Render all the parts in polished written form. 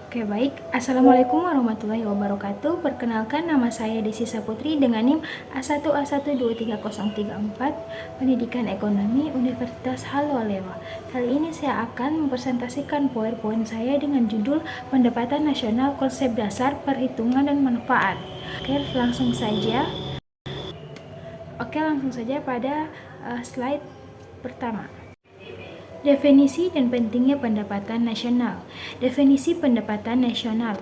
Oke, baik. Assalamualaikum warahmatullahi wabarakatuh. Perkenalkan, nama saya Desi Saputri dengan NIM A1A123034, Pendidikan Ekonomi Universitas Haloluewa. Kali ini saya akan mempresentasikan PowerPoint saya dengan judul Pendapatan Nasional, Konsep Dasar, Perhitungan dan Manfaat. Langsung saja pada slide pertama. Definisi dan pentingnya pendapatan nasional. Definisi pendapatan nasional.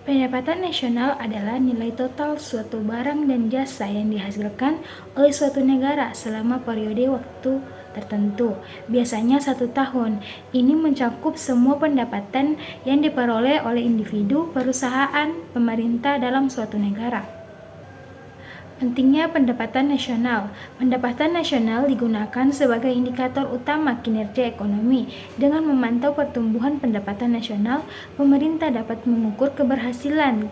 Pendapatan nasional adalah nilai total suatu barang dan jasa yang dihasilkan oleh suatu negara selama periode waktu tertentu, biasanya 1 tahun. Ini mencakup semua pendapatan yang diperoleh oleh individu, perusahaan, pemerintah dalam suatu negara. Pentingnya pendapatan nasional. Pendapatan nasional digunakan sebagai indikator utama kinerja ekonomi. Dengan memantau pertumbuhan pendapatan nasional, pemerintah dapat mengukur keberhasilan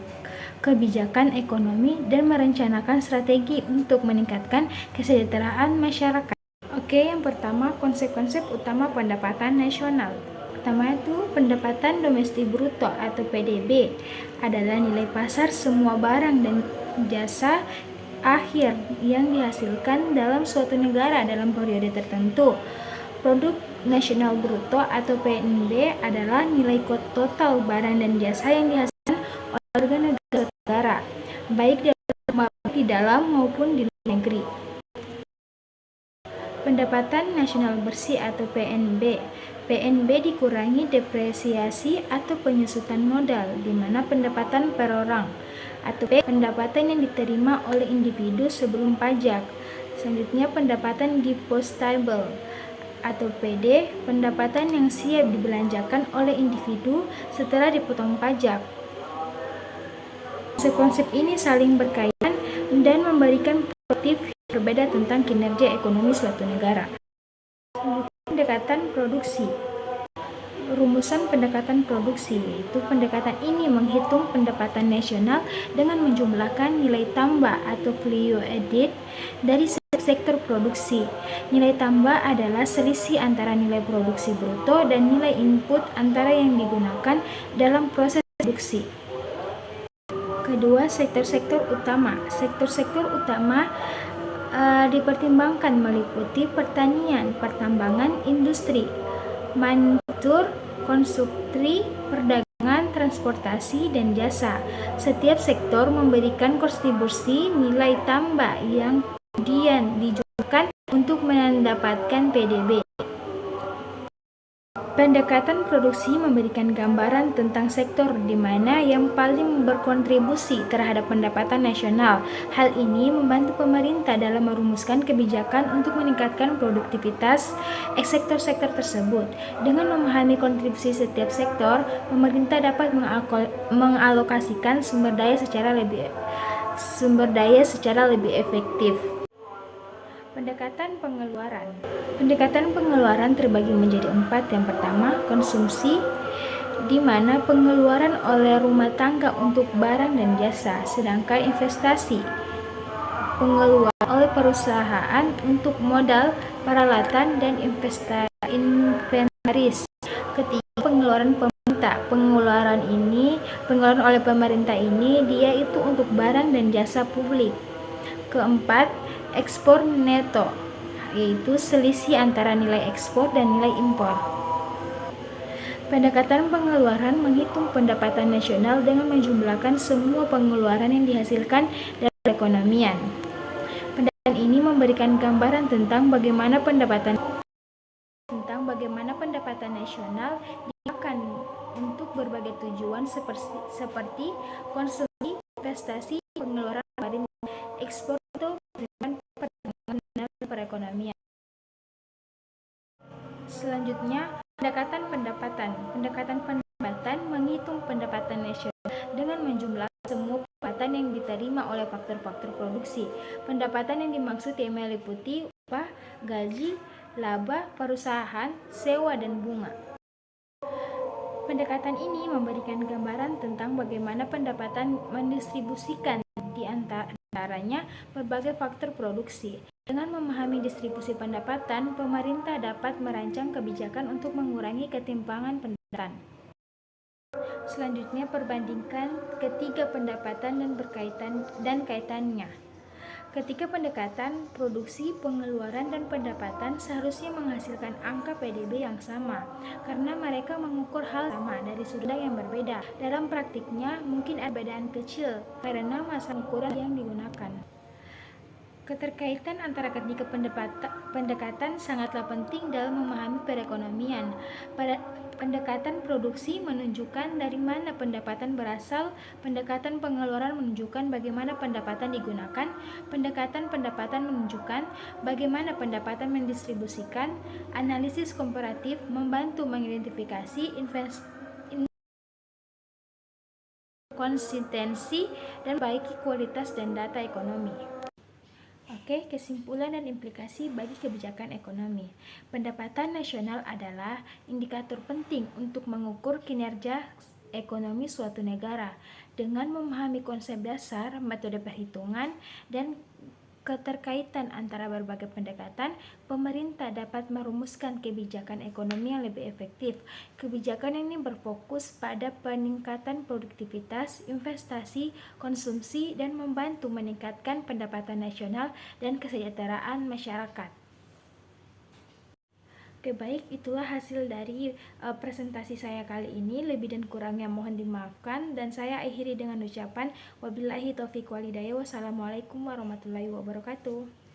kebijakan ekonomi dan merencanakan strategi untuk meningkatkan kesejahteraan masyarakat. Oke, yang pertama, konsep-konsep utama pendapatan nasional. Pertama itu pendapatan domestik bruto atau PDB adalah nilai pasar semua barang dan jasa akhir yang dihasilkan dalam suatu negara dalam periode tertentu. Produk nasional bruto atau PNB adalah nilai total barang dan jasa yang dihasilkan oleh warga negara, baik di dalam maupun di luar negeri. Pendapatan nasional bersih atau PNB. PNB dikurangi depresiasi atau penyusutan modal, di mana pendapatan per orang atau pendapatan yang diterima oleh individu sebelum pajak. Selanjutnya, pendapatan depositable atau PD, pendapatan yang siap dibelanjakan oleh individu setelah dipotong pajak. Konsep ini saling berkaitan dan memberikan perspektif berbeda tentang kinerja ekonomi suatu negara. Pendekatan produksi. Rumusan pendekatan produksi, yaitu pendekatan ini menghitung pendapatan nasional dengan menjumlahkan nilai tambah atau value added dari sektor produksi. Nilai tambah adalah selisih antara nilai produksi bruto dan nilai input antara yang digunakan dalam proses produksi. Kedua, sektor-sektor utama. Sektor-sektor utama dipertimbangkan meliputi pertanian, pertambangan, industri, manufaktur, konstruksi, perdagangan, transportasi, dan jasa. Setiap sektor memberikan kontribusi nilai tambah yang kemudian dijumlahkan untuk mendapatkan PDB. Pendekatan produksi memberikan gambaran tentang sektor di mana yang paling berkontribusi terhadap pendapatan nasional. Hal ini membantu pemerintah dalam merumuskan kebijakan untuk meningkatkan produktivitas sektor-sektor tersebut. Dengan memahami kontribusi setiap sektor, pemerintah dapat mengalokasikan sumber daya secara lebih efektif. Pendekatan pengeluaran. Pendekatan pengeluaran terbagi menjadi 4. Yang pertama, konsumsi, di mana pengeluaran oleh rumah tangga untuk barang dan jasa, sedangkan investasi, pengeluaran oleh perusahaan untuk modal, peralatan, dan inventaris. Ketiga, pengeluaran pemerintah. Pengeluaran oleh pemerintah ini dia itu untuk barang dan jasa publik. Keempat, ekspor neto, yaitu selisih antara nilai ekspor dan nilai impor. Pendekatan pengeluaran menghitung pendapatan nasional dengan menjumlahkan semua pengeluaran yang dihasilkan dalam perekonomian. Pendekatan ini memberikan gambaran tentang bagaimana pendapatan nasional digunakan untuk berbagai tujuan seperti konsumsi, investasi, pengeluaran ekspor atau perdagangan dan perekonomian. Selanjutnya, pendekatan pendapatan. Pendekatan pendapatan menghitung pendapatan nasional dengan menjumlahkan semua pendapatan yang diterima oleh faktor-faktor produksi. Pendapatan yang dimaksud meliputi upah, gaji, laba perusahaan, sewa, dan bunga. Pendekatan ini memberikan gambaran tentang bagaimana pendapatan mendistribusikan di antaranya berbagai faktor produksi. Dengan memahami distribusi pendapatan, pemerintah dapat merancang kebijakan untuk mengurangi ketimpangan pendapatan. Selanjutnya, perbandingkan ketiga pendapatan dan kaitannya. Ketika pendekatan produksi, pengeluaran, dan pendapatan seharusnya menghasilkan angka PDB yang sama, karena mereka mengukur hal sama dari sudut yang berbeda. Dalam praktiknya, mungkin ada perbedaan kecil karena masa ukuran yang digunakan. Keterkaitan antara ketiga pendekatan sangatlah penting dalam memahami perekonomian. Pendekatan produksi menunjukkan dari mana pendapatan berasal, pendekatan pengeluaran menunjukkan bagaimana pendapatan digunakan, pendekatan pendapatan menunjukkan bagaimana pendapatan mendistribusikan, analisis komparatif membantu mengidentifikasi konsistensi dan baiki kualitas dan data ekonomi. Oke, kesimpulan dan implikasi bagi kebijakan ekonomi. Pendapatan nasional adalah indikator penting untuk mengukur kinerja ekonomi suatu negara. Dengan memahami konsep dasar, metode perhitungan, dan keterkaitan antara berbagai pendekatan, pemerintah dapat merumuskan kebijakan ekonomi yang lebih efektif. Kebijakan ini berfokus pada peningkatan produktivitas, investasi, konsumsi, dan membantu meningkatkan pendapatan nasional dan kesejahteraan masyarakat. Oke, baik, itulah hasil dari presentasi saya kali ini. Lebih dan kurangnya mohon dimaafkan, dan saya akhiri dengan ucapan wabillahi taufiq walhidayah. Wassalamualaikum warahmatullahi wabarakatuh.